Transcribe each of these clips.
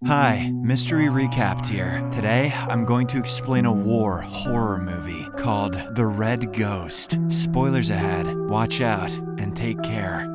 Hi, Mystery Recapped here. Today, I'm going to explain a war horror movie called The Red Ghost. Spoilers ahead, watch out, and take care.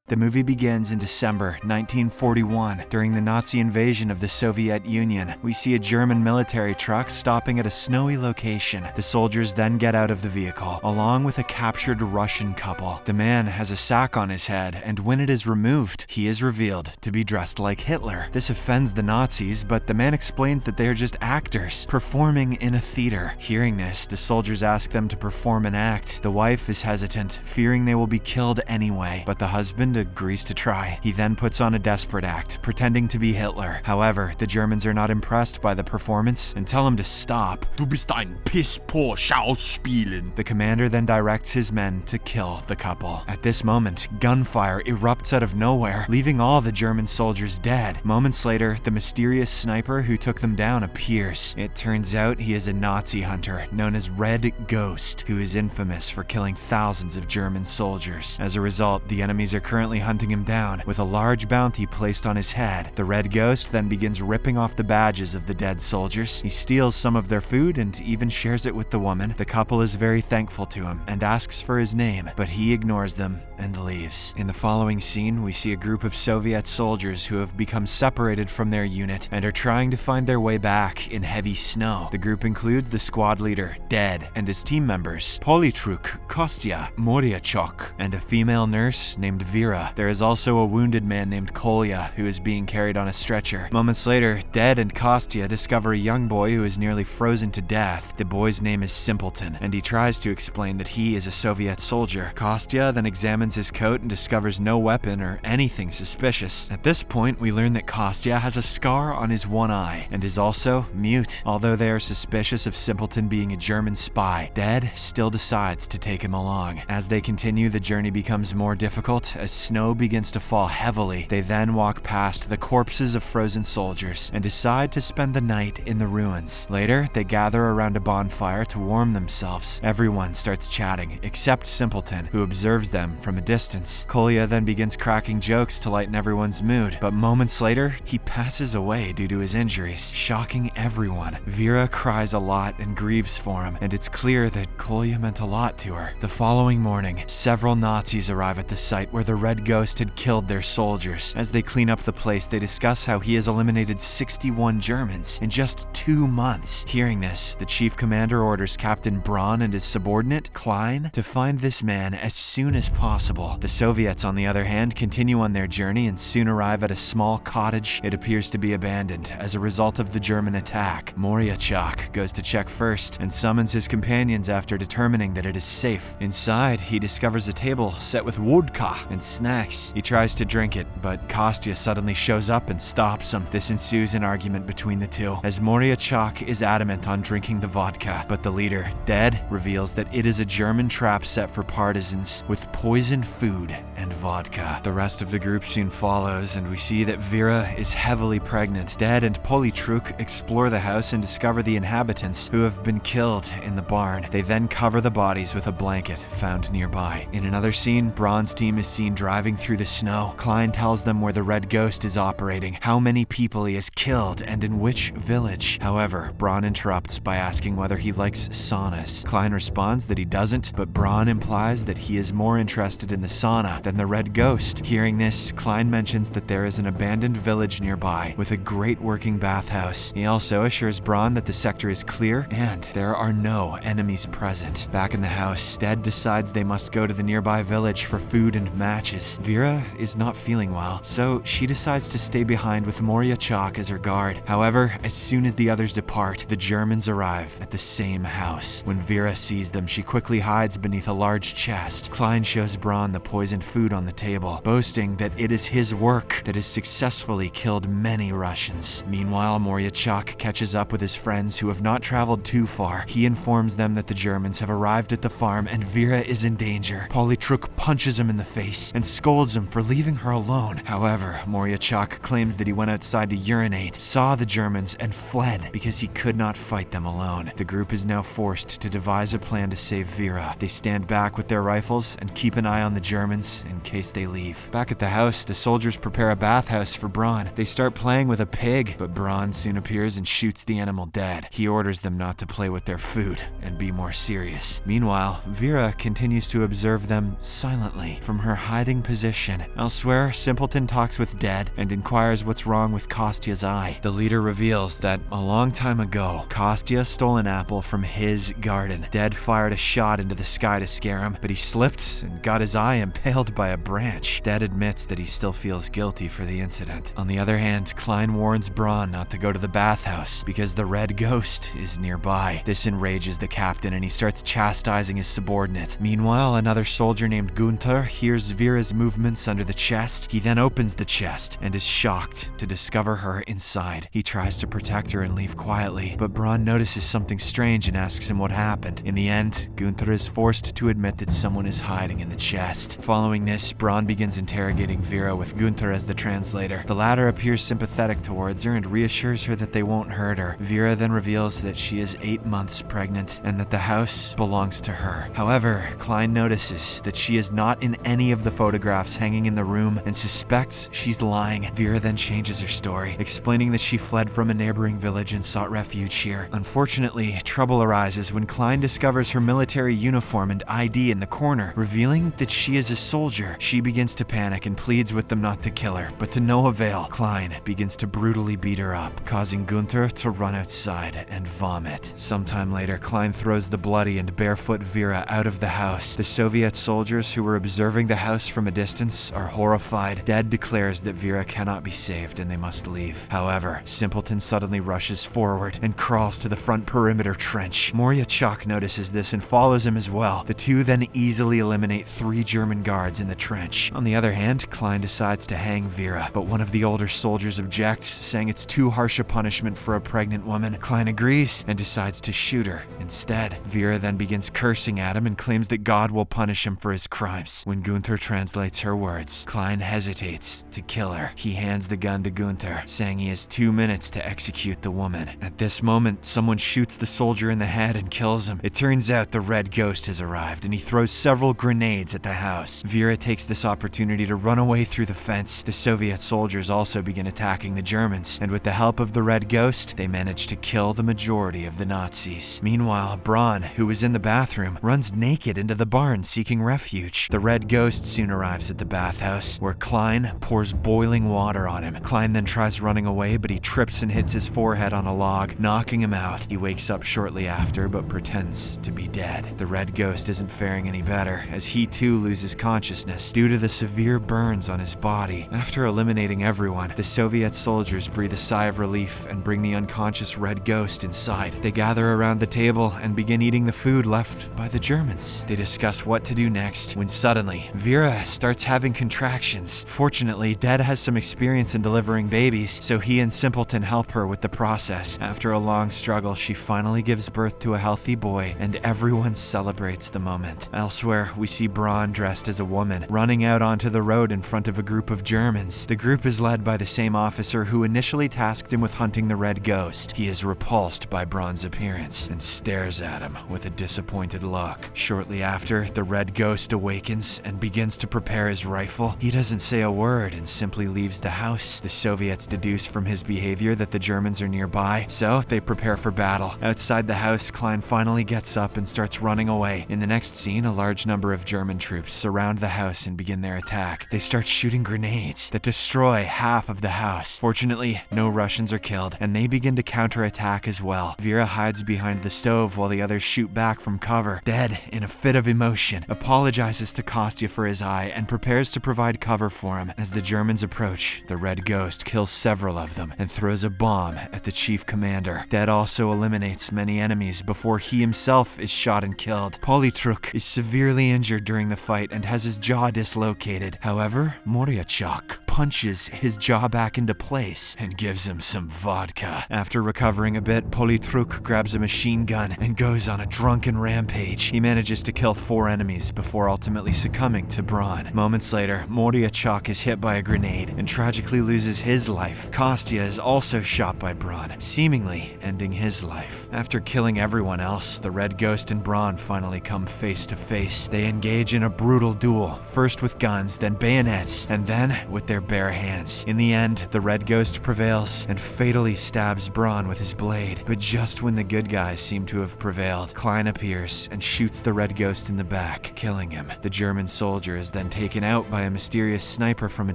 The movie begins in December 1941. During the Nazi invasion of the Soviet Union, we see a German military truck stopping at a snowy location. The soldiers then get out of the vehicle, along with a captured Russian couple. The man has a sack on his head, and when it is removed, he is revealed to be dressed like Hitler. This offends the Nazis, but the man explains that they are just actors, performing in a theater. Hearing this, the soldiers ask them to perform an act. The wife is hesitant, fearing they will be killed anyway, but the husband agrees to try. He then puts on a desperate act, pretending to be Hitler. However, the Germans are not impressed by the performance and tell him to stop. Du bist ein piss-poor Schauspielen. The commander then directs his men to kill the couple. At this moment, gunfire erupts out of nowhere, leaving all the German soldiers dead. Moments later, the mysterious sniper who took them down appears. It turns out he is a Nazi hunter known as Red Ghost, who is infamous for killing thousands of German soldiers. As a result, the enemies are currently hunting him down, with a large bounty placed on his head. The Red Ghost then begins ripping off the badges of the dead soldiers. He steals some of their food and even shares it with the woman. The couple is very thankful to him and asks for his name, but he ignores them and leaves. In the following scene, we see a group of Soviet soldiers who have become separated from their unit and are trying to find their way back in heavy snow. The group includes the squad leader, Dead, and his team members, Politruk, Kostya, Moryachok, and a female nurse named Vera. There is also a wounded man named Kolya who is being carried on a stretcher. Moments later, Dead and Kostya discover a young boy who is nearly frozen to death. The boy's name is Simpleton, and he tries to explain that he is a Soviet soldier. Kostya then examines his coat and discovers no weapon or anything suspicious. At this point, we learn that Kostya has a scar on his one eye and is also mute. Although they are suspicious of Simpleton being a German spy, Dead still decides to take him along. As they continue, the journey becomes more difficult as snow begins to fall heavily. They then walk past the corpses of frozen soldiers and decide to spend the night in the ruins. Later, they gather around a bonfire to warm themselves. Everyone starts chatting, except Simpleton, who observes them from a distance. Kolya then begins cracking jokes to lighten everyone's mood, but moments later, he passes away due to his injuries, shocking everyone. Vera cries a lot and grieves for him, and it's clear that Kolya meant a lot to her. The following morning, several Nazis arrive at the site where the Red Ghost had killed their soldiers. As they clean up the place, they discuss how he has eliminated 61 Germans in just 2 months. Hearing this, the chief commander orders Captain Braun and his subordinate, Klein, to find this man as soon as possible. The Soviets, on the other hand, continue on their journey and soon arrive at a small cottage. It appears to be abandoned as a result of the German attack. Moryachok goes to check first and summons his companions after determining that it is safe. Inside, he discovers a table set with vodka and snacks. He tries to drink it, but Kostya suddenly shows up and stops him. This ensues an argument between the two, as Moryachok is adamant on drinking the vodka, but the leader, Dead, reveals that it is a German trap set for partisans with poisoned food and vodka. The rest of the group soon follows, and we see that Vera is heavily pregnant. Dead and Politruk explore the house and discover the inhabitants who have been killed in the barn. They then cover the bodies with a blanket found nearby. In another scene, Braun's team is seen driving through the snow. Klein tells them where the Red Ghost is operating, how many people he has killed, and in which village. However, Braun interrupts by asking whether he likes saunas. Klein responds that he doesn't, but Braun implies that he is more interested in the sauna than the Red Ghost. Hearing this, Klein mentions that there is an abandoned village nearby with a great working bathhouse. He also assures Braun that the sector is clear and there are no enemies present. Back in the house, Dead decides they must go to the nearby village for food and matches. Vera is not feeling well, so she decides to stay behind with Moryachok as her guard. However, as soon as the others depart, the Germans arrive at the same house. When Vera sees them, she quickly hides beneath a large chest. Klein shows Braun the poisoned food on the table, boasting that it is his work that has successfully killed many Russians. Meanwhile, Moryachok catches up with his friends who have not traveled too far. He informs them that the Germans have arrived at the farm and Vera is in danger. Politruk punches him in the face and scolds him for leaving her alone. However, Moryachuk claims that he went outside to urinate, saw the Germans, and fled because he could not fight them alone. The group is now forced to devise a plan to save Vera. They stand back with their rifles and keep an eye on the Germans in case they leave. Back at the house, the soldiers prepare a bathhouse for Braun. They start playing with a pig, but Braun soon appears and shoots the animal dead. He orders them not to play with their food and be more serious. Meanwhile, Vera continues to observe them silently from her hiding position. Elsewhere, Simpleton talks with Dead and inquires what's wrong with Kostya's eye. The leader reveals that a long time ago, Kostya stole an apple from his garden. Dead fired a shot into the sky to scare him, but he slipped and got his eye impaled by a branch. Dead admits that he still feels guilty for the incident. On the other hand, Klein warns Braun not to go to the bathhouse because the Red Ghost is nearby. This enrages the captain and he starts chastising his subordinate. Meanwhile, another soldier named Gunther hears Vera's movements under the chest. He then opens the chest and is shocked to discover her inside. He tries to protect her and leave quietly, but Braun notices something strange and asks him what happened. In the end, Gunther is forced to admit that someone is hiding in the chest. Following this, Braun begins interrogating Vera with Gunther as the translator. The latter appears sympathetic towards her and reassures her that they won't hurt her. Vera then reveals that she is 8 months pregnant and that the house belongs to her. However, Klein notices that she is not in any of the photographs hanging in the room and suspects she's lying. Vera then changes her story, explaining that she fled from a neighboring village and sought refuge here. Unfortunately, trouble arises when Klein discovers her military uniform and ID in the corner, revealing that she is a soldier. She begins to panic and pleads with them not to kill her, but to no avail. Klein begins to brutally beat her up, causing Gunther to run outside and vomit. Sometime later, Klein throws the bloody and barefoot Vera out of the house. The Soviet soldiers who were observing the house from a distance are horrified. Dead declares that Vera cannot be saved and they must leave. However, Simpleton suddenly rushes forward and crawls to the front perimeter trench. Moryachuk notices this and follows him as well. The two then easily eliminate 3 German guards in the trench. On the other hand, Klein decides to hang Vera, but one of the older soldiers objects, saying it's too harsh a punishment for a pregnant woman. Klein agrees and decides to shoot her instead. Vera then begins cursing at him and claims that God will punish him for his crimes. When Gunther translates her words, Klein hesitates to kill her. He hands the gun to Gunther, saying he has 2 minutes to execute the woman. At this moment, someone shoots the soldier in the head and kills him. It turns out the Red Ghost has arrived and he throws several grenades at the house. Vera takes this opportunity to run away through the fence. The Soviet soldiers also begin attacking the Germans, and with the help of the Red Ghost, they manage to kill the majority of the Nazis. Meanwhile, Braun, who was in the bathroom, runs naked into the barn seeking refuge. The Red Ghost soon arrives at the bathhouse, where Klein pours boiling water on him. Klein then tries running away, but he trips and hits his forehead on a log, knocking him out. He wakes up shortly after, but pretends to be dead. The Red Ghost isn't faring any better, as he too loses consciousness due to the severe burns on his body. After eliminating everyone, the Soviet soldiers breathe a sigh of relief and bring the unconscious Red Ghost inside. They gather around the table and begin eating the food left by the Germans. They discuss what to do next when suddenly, Vera starts having contractions. Fortunately, Dead has some experience in delivering babies, so he and Simpleton help her with the process. After a long struggle, she finally gives birth to a healthy boy, and everyone celebrates the moment. Elsewhere, we see Braun dressed as a woman, running out onto the road in front of a group of Germans. The group is led by the same officer who initially tasked him with hunting the Red Ghost. He is repulsed by Braun's appearance and stares at him with a disappointed look. Shortly after, the Red Ghost awakens and begins to prepare his rifle. He doesn't say a word and simply leaves the house. The Soviets deduce from his behavior that the Germans are nearby, so they prepare for battle. Outside the house, Klein finally gets up and starts running away. In the next scene, a large number of German troops surround the house and begin their attack. They start shooting grenades that destroy half of the house. Fortunately, no Russians are killed, and they begin to counterattack as well. Vera hides behind the stove while the others shoot back from cover. Dead, in a fit of emotion, apologizes to Kostya for his eye and prepares to provide cover for him. As the Germans approach, the Red Ghost kills several of them and throws a bomb at the chief commander. Dead also eliminates many enemies before he himself is shot and killed. Polytruk is severely injured during the fight and has his jaw dislocated. However, Moryachuk punches his jaw back into place and gives him some vodka. After recovering a bit, Polytruk grabs a machine gun and goes on a drunken rampage. He manages to kill 4 enemies before ultimately succumbing to Braun. Moments later, Moriachuk is hit by a grenade and tragically loses his life. Kostya is also shot by Braun, seemingly ending his life. After killing everyone else, the Red Ghost and Braun finally come face to face. They engage in a brutal duel, first with guns, then bayonets, and then with their bare hands. In the end, the Red Ghost prevails and fatally stabs Braun with his blade. But just when the good guys seem to have prevailed, Klein appears and shoots the Red Ghost in the back, killing him. The German soldier is then taken out by a mysterious sniper from a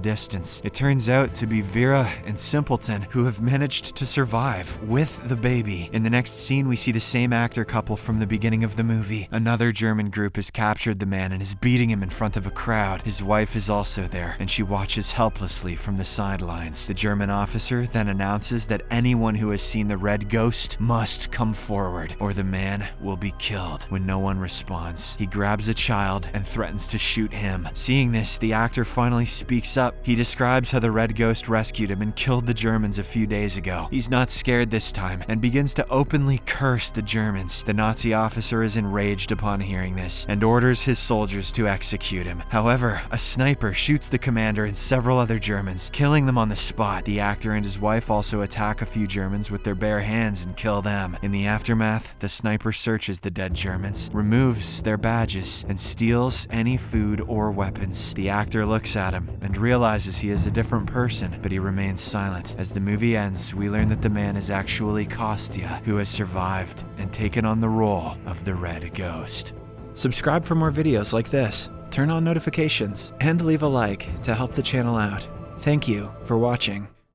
distance. It turns out to be Vera and Simpleton, who have managed to survive with the baby. In the next scene, we see the same actor couple from the beginning of the movie. Another German group has captured the man and is beating him in front of a crowd. His wife is also there, and she watches helplessly from the sidelines. The German officer then announces that anyone who has seen the Red Ghost must come forward, or the man will be killed. When no one responds, he grabs a child and threatens to shoot him. Seeing this, the actor finally speaks up. He describes how the Red Ghost rescued him and killed the Germans a few days ago. He's not scared this time and begins to openly curse the Germans. The Nazi officer is enraged upon hearing this and orders his soldiers to execute him. However, a sniper shoots the commander and several other Germans, killing them on the spot. The actor and his wife also attack a few Germans with their bare hands and kill them. In the aftermath, the sniper searches the dead Germans, removes their badges, and steals any food or weapons. The actor looks at him and realizes he is a different person, but he remains silent. As the movie ends, we learn that the man is actually Kostya, who has survived and taken on the role of the Red Ghost. Subscribe for more videos like this, turn on notifications, and leave a like to help the channel out. Thank you for watching.